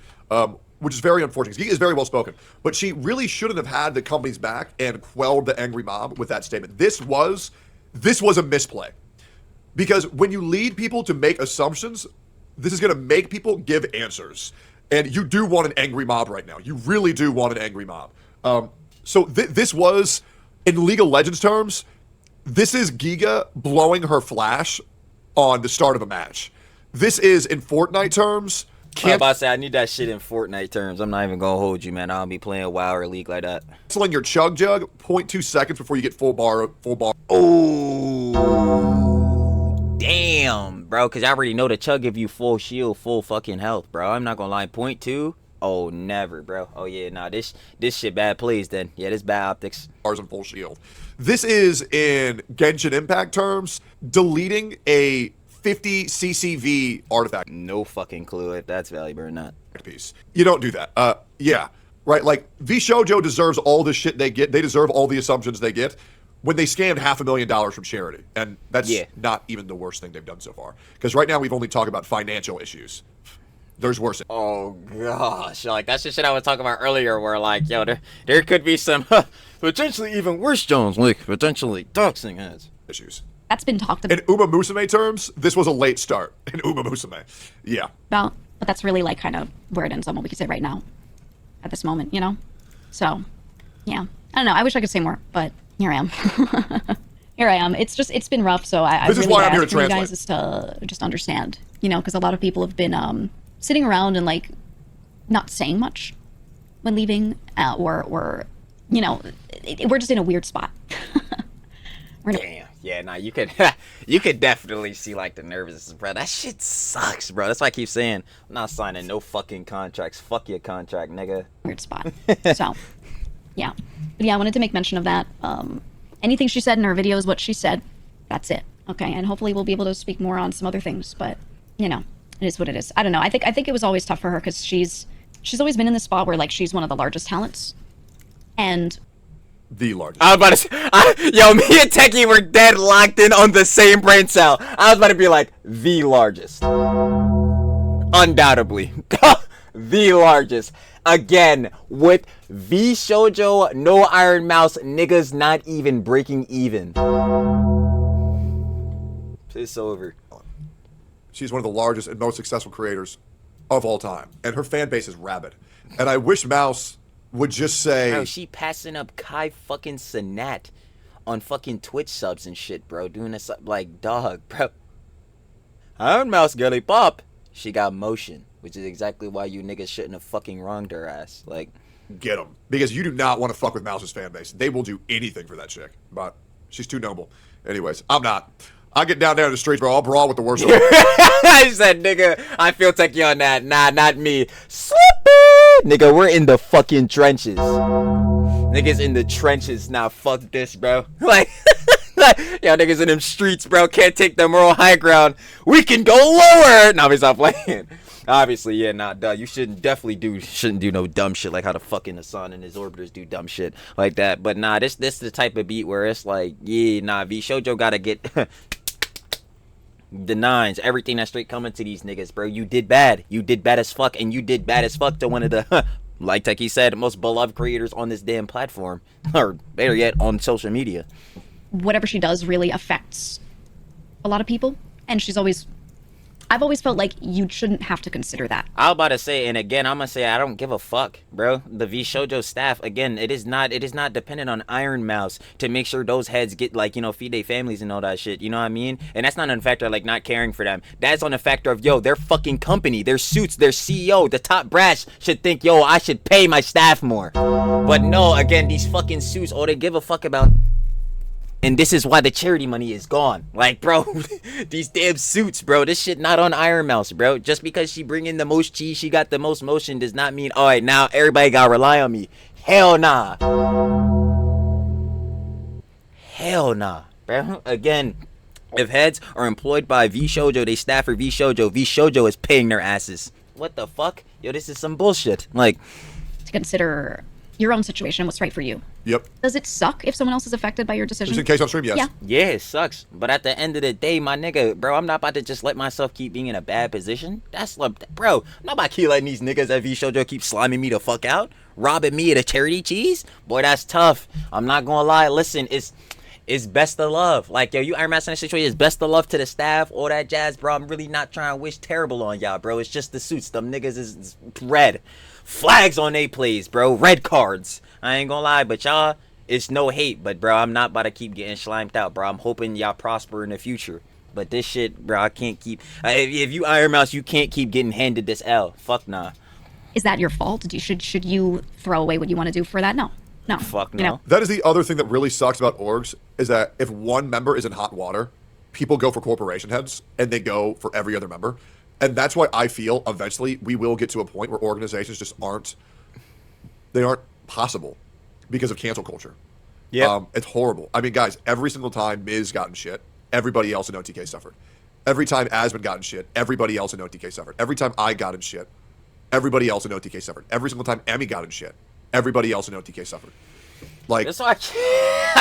which is very unfortunate. Geega is very well spoken, but she really shouldn't have had the company's back and quelled the angry mob with that statement. This was a misplay, because when you lead people to make assumptions, this is going to make people give answers, and you do want an angry mob right now. You really do want an angry mob. So this was, in League of Legends terms, this is Geega blowing her flash on the start of a match. This is, in Fortnite terms... I'm about to say, I need that shit in Fortnite terms. I'm not even going to hold you, man. I don't be playing WoW or League like that. Canceling your chug jug 0.2 seconds before you get full bar. Oh, damn, bro. Because I already know the chug give you full shield, full fucking health, bro. I'm not going to lie. 0.2? Oh, never, bro. Oh, yeah, nah. This shit bad plays, then. Yeah, this bad optics. Bars and full shield. This is, in Genshin Impact terms, deleting a 50 CCV artifact. No fucking clue if that's valuable or not. Piece. You don't do that. Yeah, right. Like, VShojo deserves all the shit they get. They deserve all the assumptions they get when they scammed $500,000 from charity, and that's not even the worst thing they've done so far. Because right now we've only talked about financial issues. There's worse. Oh gosh, like that's the shit I was talking about earlier, where like, yo, there could be some potentially even worse Jones, like potentially doxing heads issues. That's been talked about. In Uma Musume terms, this was a late start in Uma Musume. Yeah. But that's really like kind of where it ends on what we could say right now, at this moment, you know. So, yeah, I don't know. I wish I could say more, but here I am. Here I am. It's been rough. So I this really is why I'm here to ask you translate. guys is to just understand, you know, because a lot of people have been sitting around and like not saying much when leaving, or you know, we're just in a weird spot. Damn. Yeah, nah, you could definitely see like the nervousness, bro. That shit sucks, bro. That's why I keep saying I'm not signing no fucking contracts. Fuck your contract, nigga. Weird spot. So, yeah. But yeah, I wanted to make mention of that. Anything she said in her video is what she said. That's it. Okay, and hopefully we'll be able to speak more on some other things, but you know, it is what it is. I don't know. I think it was always tough for her because she's always been in this spot where like she's one of the largest talents, and the largest. I was about to say, yo, me and Techie were dead locked in on the same brain cell. I was about to be like, the largest. Undoubtedly. The largest. Again, with VShojo, no Ironmouse, niggas not even breaking even. It's over. She's one of the largest and most successful creators of all time. And her fan base is rabid. And I wish Mouse would just say... Bro, she passing up Kai fucking Sinat on fucking Twitch subs and shit, bro. Doing this, like, dog, bro. Ironmouse girly pop. She got motion, which is exactly why you niggas shouldn't have fucking wronged her ass. Like, get them. Because you do not want to fuck with Mouse's fan base. They will do anything for that chick. But she's too noble. Anyways, I'm not. I get down there in the streets, bro. I'll brawl with the worst of them. I said, nigga, I feel techie on that. Nah, not me. Slippy! Nigga, we're in the fucking trenches. Niggas in the trenches. Nah, fuck this, bro. Like, yo, niggas in them streets, bro. Can't take the moral high ground. We can go lower. Nah, we stop playing. Obviously, yeah, nah, duh. You shouldn't do no dumb shit like how the fucking Hassan and his orbiters do dumb shit like that. But nah, this is the type of beat where it's like, yeah, nah, VShojo gotta get the nines, everything that's straight coming to these niggas, bro. You did bad. You did bad as fuck, and you did bad as fuck to one of the, like Techie said, most beloved creators on this damn platform, or better yet, on social media. Whatever she does really affects a lot of people, and I've always felt like you shouldn't have to consider that. I was about to say, and again, I'm gonna say I don't give a fuck, bro. The VShojo staff, again, it is not dependent on Ironmouse to make sure those heads get, like, you know, feed their families and all that shit. You know what I mean? And that's not on a factor of, like, not caring for them. That's on a factor of, yo, their fucking company, their suits, their CEO, the top brass should think, yo, I should pay my staff more. But no, again, these fucking suits, all they give a fuck about. And this is why the charity money is gone. Like, bro, these damn suits, bro. This shit not on Ironmouse, bro. Just because she bring in the most cheese, she got the most motion, does not mean, all right, now everybody gotta rely on me. Hell nah. Hell nah, bro. Again, if heads are employed by VShojo, they staff for VShojo. VShojo is paying their asses. What the fuck? Yo, this is some bullshit. Like, To consider your own situation and what's right for you. Yep. Does it suck if someone else is affected by your decision? Just in case on stream, yes. Yeah. yeah, it sucks. But at the end of the day, my nigga, bro, I'm not about to just let myself keep being in a bad position. That's like, bro, I'm not about to keep letting these niggas at VShojo keep sliming me the fuck out, robbing me of the charity cheese. Boy, that's tough. I'm not gonna lie. Listen, it's best of love. Like, yo, you Ironmouse in this situation, it's best of love to the staff, all that jazz, bro. I'm really not trying to wish terrible on y'all, bro. It's just the suits. Them niggas is red. Flags on they plays, bro. Red cards. I ain't gonna lie, but y'all, it's no hate. But, bro, I'm not about to keep getting slimed out, bro. I'm hoping y'all prosper in the future. But this shit, bro, I can't keep... if you Ironmouse, you can't keep getting handed this L. Fuck nah. Is that your fault? Should you throw away what you want to do for that? No. No. Fuck no. You know? That is the other thing that really sucks about orgs, is that if one member is in hot water, people go for corporation heads, and they go for every other member. And that's why I feel eventually we will get to a point where organizations just aren't possible because of cancel culture. Yeah. It's horrible. I mean, guys, every single time Miz got in shit, everybody else in OTK suffered. Every time Asmund got in shit, everybody else in OTK suffered. Every time I got in shit, everybody else in OTK suffered. Every single time Emmy got in shit, everybody else in OTK suffered. Like, That's why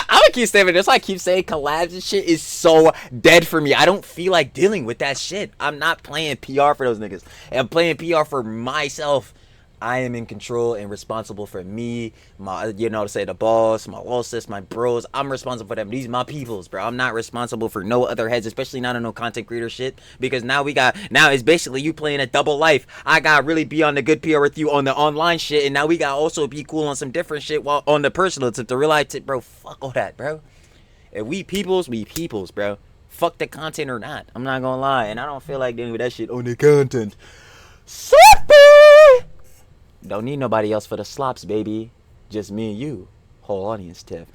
I would keep saying it. That's why I keep saying collabs and shit is so dead for me. I don't feel like dealing with that shit. I'm not playing PR for those niggas. I'm playing PR for myself. I am in control and responsible for me, my, you know, to say the boss, my losses, my bros. I'm responsible for them. These my peoples, bro. I'm not responsible for no other heads, especially not on no content creator shit. Because now it's basically you playing a double life. I gotta really be on the good PR with you on the online shit, and now we gotta also be cool on some different shit while on the personal tip to realize it, bro. Fuck all that, bro. If we peoples, bro. Fuck the content or not. I'm not gonna lie, and I don't feel like dealing with that shit on the content. Sloppy! Don't need nobody else for the slops, baby. Just me and you. Whole audience tip.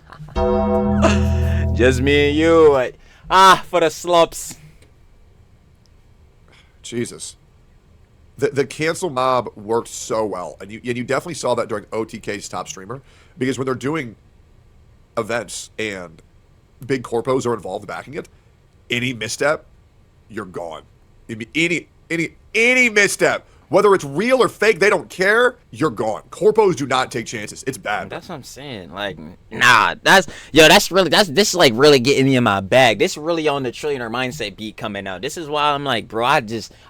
Just me and you. For the slops. Jesus. The cancel mob worked so well. And you definitely saw that during OTK's top streamer. Because when they're doing events and big corpos are involved backing it, any misstep, you're gone. Any misstep, whether it's real or fake, they don't care. You're gone. Corpos do not take chances. It's bad. That's what I'm saying. Like, nah, this is like really getting me in my bag. This really on the trillionaire mindset beat coming out. This is why I'm like, bro,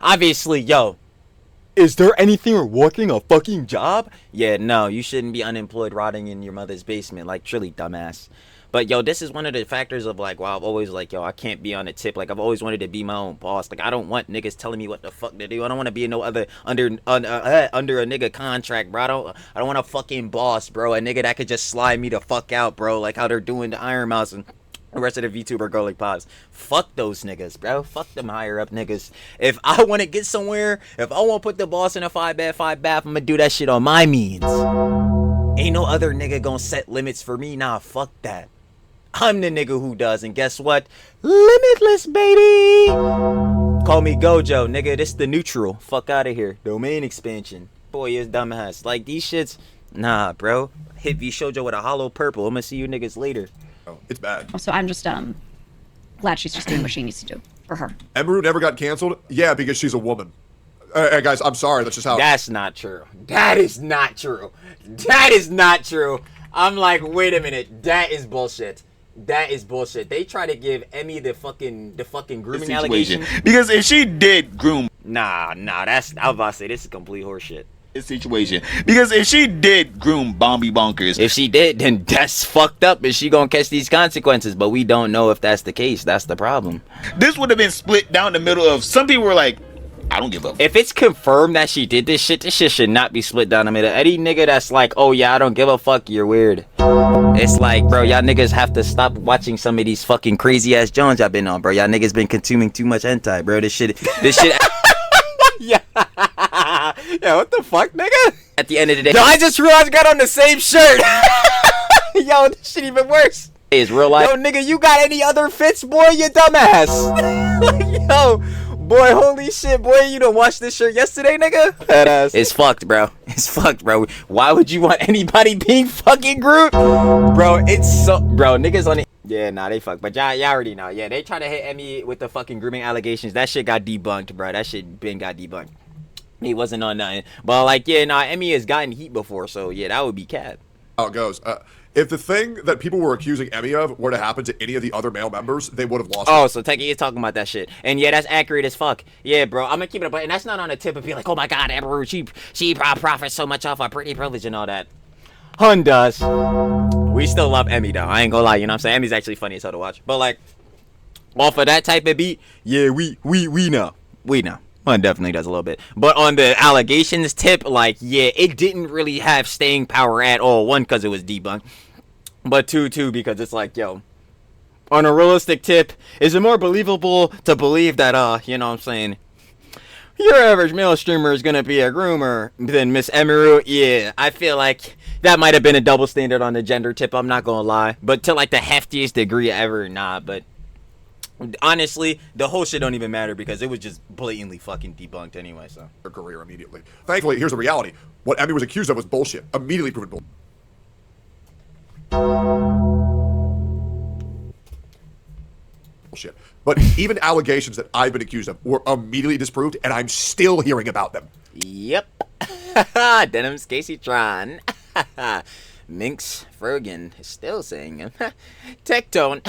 obviously, is there anything or working a fucking job? Yeah, no, you shouldn't be unemployed rotting in your mother's basement like Trilly, dumbass. But, this is one of the factors of, like, wow, I've always, like, I can't be on the tip. Like, I've always wanted to be my own boss. Like, I don't want niggas telling me what the fuck to do. I don't want to be no other under a nigga contract, bro. I don't want a fucking boss, bro. A nigga that could just slide me the fuck out, bro. Like how they're doing the Ironmouse and the rest of the VTuber girly pods. Fuck those niggas, bro. Fuck them higher up niggas. If I want to get somewhere, if I want to put the boss in a 5 bath, I'm going to do that shit on my means. Ain't no other nigga gonna set limits for me. Nah, fuck that. I'm the nigga who does, and guess what? Limitless, baby! Call me Gojo, nigga, this the neutral. Fuck out of here. Domain expansion. Boy, is dumbass. Like, these shits, nah, bro. Hit VShojo with a hollow purple. I'm gonna see you niggas later. Oh, it's bad. So I'm just glad she's just doing what she needs to do for her. Emeru never got canceled? Yeah, because she's a woman. Guys, I'm sorry. That's just how... That's not true. That is not true. That is not true. I'm like, wait a minute. That is bullshit. That is bullshit. They try to give Emmy the fucking grooming situation. allegation. Because if she did groom Nah, that's I was about to say this is complete horseshit. this situation, because if she did groom Bombi Bonkers, If she did, then that's fucked up and she gonna catch these consequences, but we don't know if that's the case. That's the problem. this would have been split down the middle of some people were like, I don't give a If it's confirmed that she did this shit should not be split down the middle. Any nigga that's like, oh yeah, I don't give a fuck, you're weird. It's like, bro, y'all niggas have to stop watching some of these fucking crazy ass Jones y'all been on, bro. Y'all niggas been consuming too much hentai, bro. This shit yeah. Yeah, what the fuck, nigga? At the end of the day, yo, I just realized I got on the same shirt. Yo, this shit even worse. It's real life. Yo, nigga, you got any other fits, boy? You dumbass. Like, yo, boy, holy shit, boy, you done watched this shirt yesterday, nigga? Badass. It's fucked, bro. It's fucked, bro. Why would you want anybody being fucking Groot? Bro, it's so, bro, niggas on it. Yeah, nah, they fucked. But y'all already know. Yeah, they try to hit Emmy with the fucking grooming allegations. That shit got debunked, bro. That shit been got debunked. He wasn't on nothing. But, like, yeah, nah, Emmy has gotten heat before, so, yeah, that would be cat. How it goes. If the thing that people were accusing Emmy of were to happen to any of the other male members, they would have lost. Oh, so Techie is talking about that shit. And yeah, that's accurate as fuck. Yeah, bro, I'm gonna keep it up. And that's not on a tip of being like, oh my god, Emma, she profits so much off our pretty privilege and all that. Hun does. We still love Emmy, though. I ain't gonna lie, you know what I'm saying? Emmy's actually funny as hell to watch. But, like, off of that type of beat, yeah, we know. We know. One definitely does a little bit. But on the allegations tip, like, yeah, it didn't really have staying power at all. One, because it was debunked. But two, because it's like, yo, on a realistic tip, is it more believable to believe that, you know what I'm saying, your average male streamer is going to be a groomer than Miss Emiru? Yeah, I feel like that might have been a double standard on the gender tip, I'm not going to lie. But to, like, the heftiest degree ever, nah, but honestly, the whole shit don't even matter because it was just blatantly fucking debunked anyway, so. Their career immediately. Thankfully, here's the reality. What Emmy was accused of was bullshit. Immediately proven bullshit. Bullshit. But even allegations that I've been accused of were immediately disproved, and I'm still hearing about them. Yep. Denim's Casey Tron. Minx Fergan is still saying him. Tectone.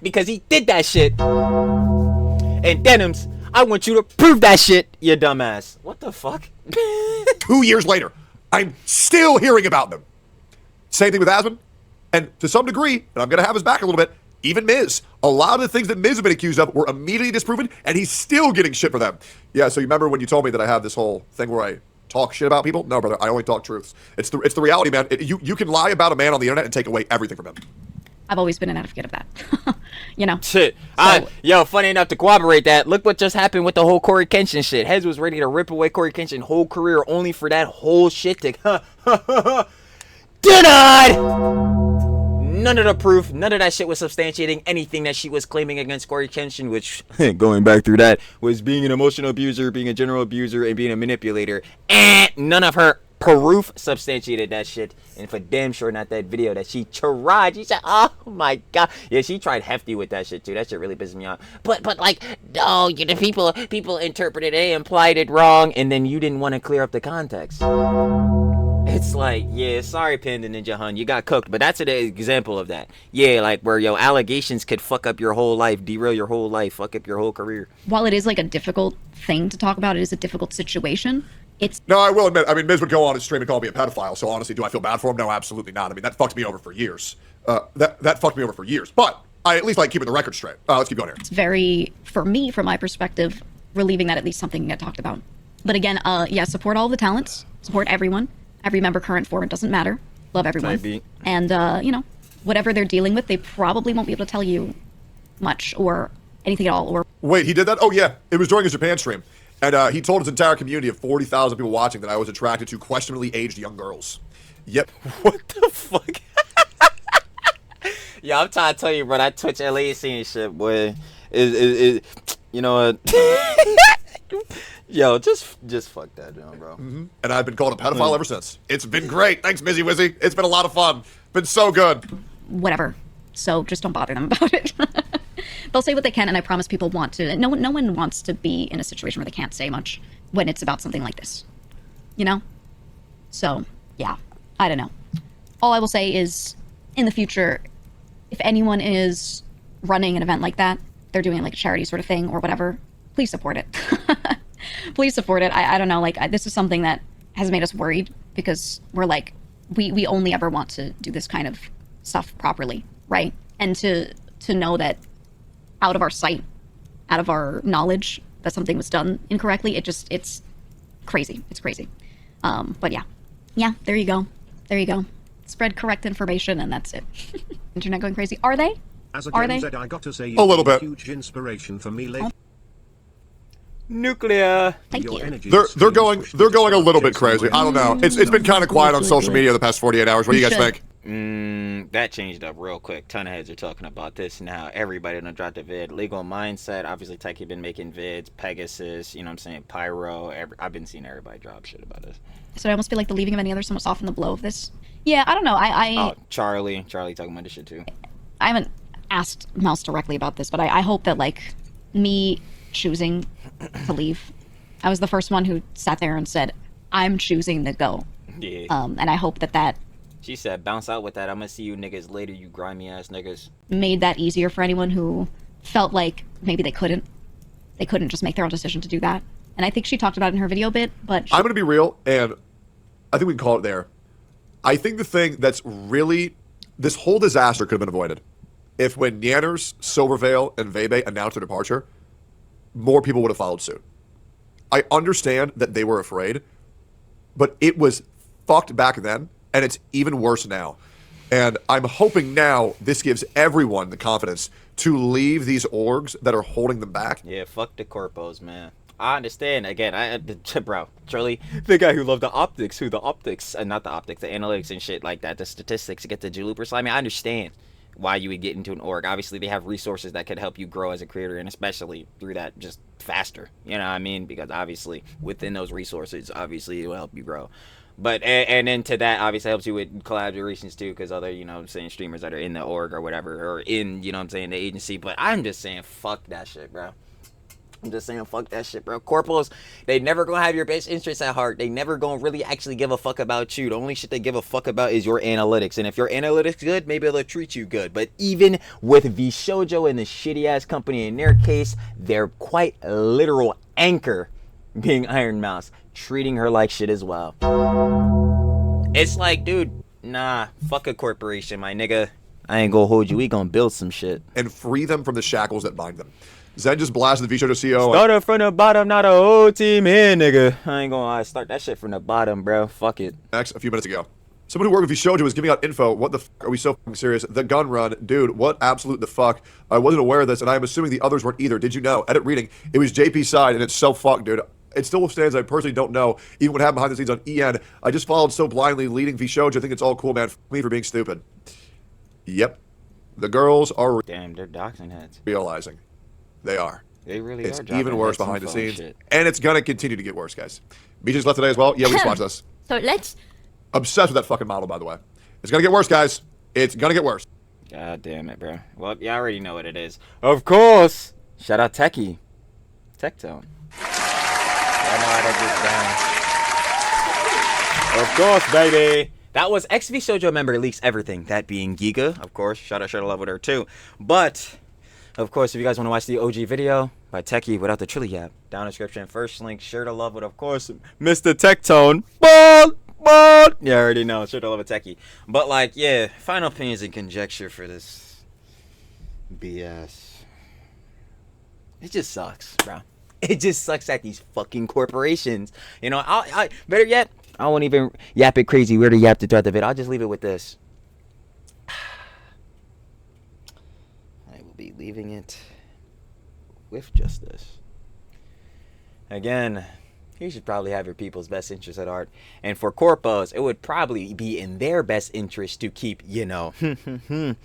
Because he did that shit. And Denims, I want you to prove that shit, you dumbass. What the fuck? 2 years later, I'm still hearing about them. Same thing with Asmon. And to some degree, and I'm going to have his back a little bit, even Miz. A lot of the things that Miz has been accused of were immediately disproven, and he's still getting shit for them. Yeah, so you remember when you told me that I have this whole thing where I talk shit about people? No, brother, I only talk truths. It's the reality, man. You can lie about a man on the internet and take away everything from him. I've always been an advocate of that. You know? Shit. So, yo, funny enough to corroborate that, look what just happened with the whole Corey Kenshin shit. Heads was ready to rip away Corey Kenshin's whole career only for that whole shit to... Denied! None of the proof, none of that shit was substantiating anything that she was claiming against Corey Kenshin, which, going back through that, was being an emotional abuser, being a general abuser, and being a manipulator. And none of her proof substantiated that shit. And for damn sure not that video that she tried. She said, oh my god. Yeah, she tried hefty with that shit too. That shit really pissed me off. But like, oh, the people interpreted it, implied it wrong, and then you didn't want to clear up the context. It's like, yeah, sorry, Panda Ninja Hun, you got cooked, but that's an example of that. Yeah, like where yo allegations could fuck up your whole life, derail your whole life, fuck up your whole career. while it is like a difficult thing to talk about, it is a difficult situation. It's No, I will admit, I mean, Miz would go on his stream and call me a pedophile, so honestly, do I feel bad for him? No, absolutely not. I mean, that fucked me over for years. That fucked me over for years. But I at least like keeping the record straight. Let's keep going here. very, for me, from my perspective, relieving that at least something can get talked about. But again, yeah, support all the talents, support everyone. Every member, current, former, doesn't matter. Love everyone. And, you know, whatever they're dealing with, they probably won't be able to tell you much or anything at all. Or Wait, he did that? Oh, yeah. It was during his Japan stream. And he told his entire community of 40,000 people watching that I was attracted to questionably aged young girls. Yep. What the fuck? Yeah, I'm trying to tell you, bro, that Twitch LA scene shit, boy, is you know what? Yo, just fuck that, bro. Mm-hmm. And I've been called a pedophile ever since. It's been great. Thanks, Mizzy Wizzy. It's been a lot of fun. Been so good. whatever. So just don't bother them about it. They'll say what they can, and I promise people want to. No one wants to be in a situation where they can't say much when it's about something like this. You know? So, yeah. I don't know. All I will say is, in the future, if anyone is running an event like that, they're doing like a charity sort of thing or whatever, please support it. Please support it. I don't know, like this is something that has made us worried because we're like, we only ever want to do this kind of stuff properly, right? And to know that out of our sight, out of our knowledge that something was done incorrectly, it's crazy. It's crazy. But yeah, there you go. There you go. Spread correct information and that's it. Internet going crazy. Are they? As Are again they? said, I got to say A little bit. huge inspiration for me lately. Nuclear. Thank Your you. energy They're is going pushed me they're to going a start little bit chasing crazy. my I don't know. dreams. It's been kind of quiet on social media the past 48 hours. What do you guys think? That changed up real quick. Ton of heads are talking about this now. Everybody done dropped a vid. Legal Mindset, obviously Techie been making vids. Pegasus, you know what I'm saying? Pyro. I've been seeing everybody drop shit about this. So I almost feel like the leaving of any other somewhat softened the blow of this. Yeah, I don't know. Oh, Charlie talking about this shit too. I haven't asked Mouse directly about this, but I hope that like me choosing to leave, I was the first one who sat there and said, I'm choosing to go. Yeah. And I hope that She said, bounce out with that. I'm gonna see you niggas later, you grimy ass niggas. made that easier for anyone who felt like maybe they couldn't just make their own decision to do that. And I think she talked about it in her video bit, but I'm going to be real, and I think we can call it there. I think the thing that's really, this whole disaster could have been avoided if when Yanners, Silvervale, and Vebe announced their departure, more people would have followed suit. I understand that they were afraid, but it was fucked back then, and it's even worse now. And I'm hoping now this gives everyone the confidence to leave these orgs that are holding them back. Yeah, fuck the corpos, man. I understand. Again, bro, Charlie, the guy who loved the optics, not the optics, the analytics and shit like that, the statistics to get the Juluper slime. I understand why you would get into an org. Obviously, they have resources that could help you grow as a creator, and especially through that, just faster. You know what I mean? Because obviously, within those resources, obviously, it will help you grow. But and then to that, obviously helps you with collaborations too, because other, you know what I'm saying, streamers that are in the org or whatever, or in, you know what I'm saying, the agency. But I'm just saying, fuck that shit, bro. I'm just saying, fuck that shit, bro. Corporals, they never gonna have your best interests at heart. They never gonna really actually give a fuck about you. The only shit they give a fuck about is your analytics. And if your analytics good, maybe they'll treat you good. But even with VShojo and the shitty ass company in their case, their quite literal anchor being Ironmouse, treating her like shit as well. It's like, dude, nah, fuck a corporation, my nigga. I ain't gonna hold you. We gonna build some shit. And free them from the shackles that bind them. Zen just blasted the VShojo CEO. Started from the bottom, not a whole team here, nigga. I ain't gonna lie, start that shit from the bottom, bro. Fuck it. Next, a few minutes ago. Someone who worked with VShojo was giving out info. What the fuck? Are we so fucking serious? The gun run. Dude, what absolute the fuck? I wasn't aware of this, and I'm assuming the others weren't either. Did you know? Edit reading. It was JP's side, and it's so fucked, dude. It still stands. I personally don't know even what happened behind the scenes on EN. I just followed so blindly, leading VShojo. I think it's all cool, man. F me for being stupid. Yep. The girls are Damn, they're doxing heads. realizing. They are. They really It's are. dropping even worse heads on behind the phone scenes. shit. And it's going to continue to get worse, guys. Beaches left today as well. Yeah, we just watched this. so let's Obsessed with that fucking model, by the way. It's going to get worse, guys. It's going to get worse. God damn it, bro. Well, you already know what it is. Of course. Shout out Techie. Tectone. I know how to get down. Of course, baby. That was VShojo member leaks everything. That being Geega, of course. Shout out, love with her too. But, of course, if you guys want to watch the OG video by Techie without the Trilly app, down in the description, first link, sure to love with, of course, Mr. Tectone. Bald. Yeah, I already know. Sure to love with Techie. But, like, yeah, final opinions and conjecture for this BS. It just sucks, bro. It just sucks at these fucking corporations. You know, I better yet, I won't even yap it crazy. Weird to yap to throughout the video. I'll just leave it with this. I will be leaving it with just this. Again, you should probably have your people's best interest at heart. And for corpos, it would probably be in their best interest to keep, you know, in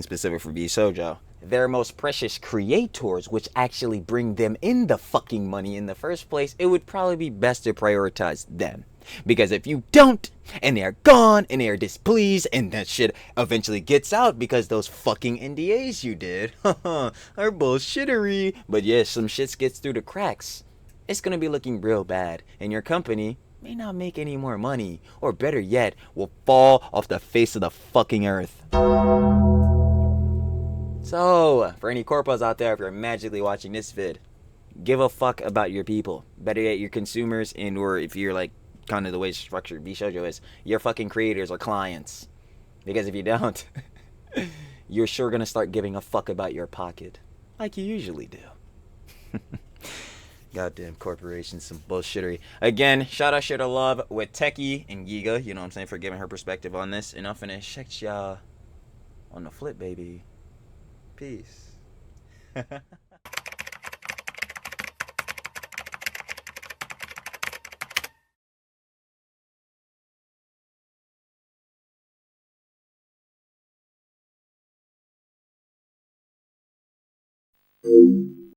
specific for VShojo, their most precious creators, which actually bring them in the fucking money in the first place. It would probably be best to prioritize them. Because if you don't, and they're gone, and they're displeased, and that shit eventually gets out because those fucking NDAs you did are bullshittery. But yes, some shit gets through the cracks. It's gonna be looking real bad, and your company may not make any more money, or better yet, will fall off the face of the fucking earth. So, for any corpos out there, if you're magically watching this vid, give a fuck about your people. Better yet, your consumers, and or if you're like kind of the way structured VShojo is, your fucking creators or clients. Because if you don't, you're sure gonna start giving a fuck about your pocket, like you usually do. Goddamn corporations, some bullshittery. Again, shout out, share the love with Techie and Geega, you know what I'm saying, for giving her perspective on this. And I'm finna check y'all on the flip, baby. Peace.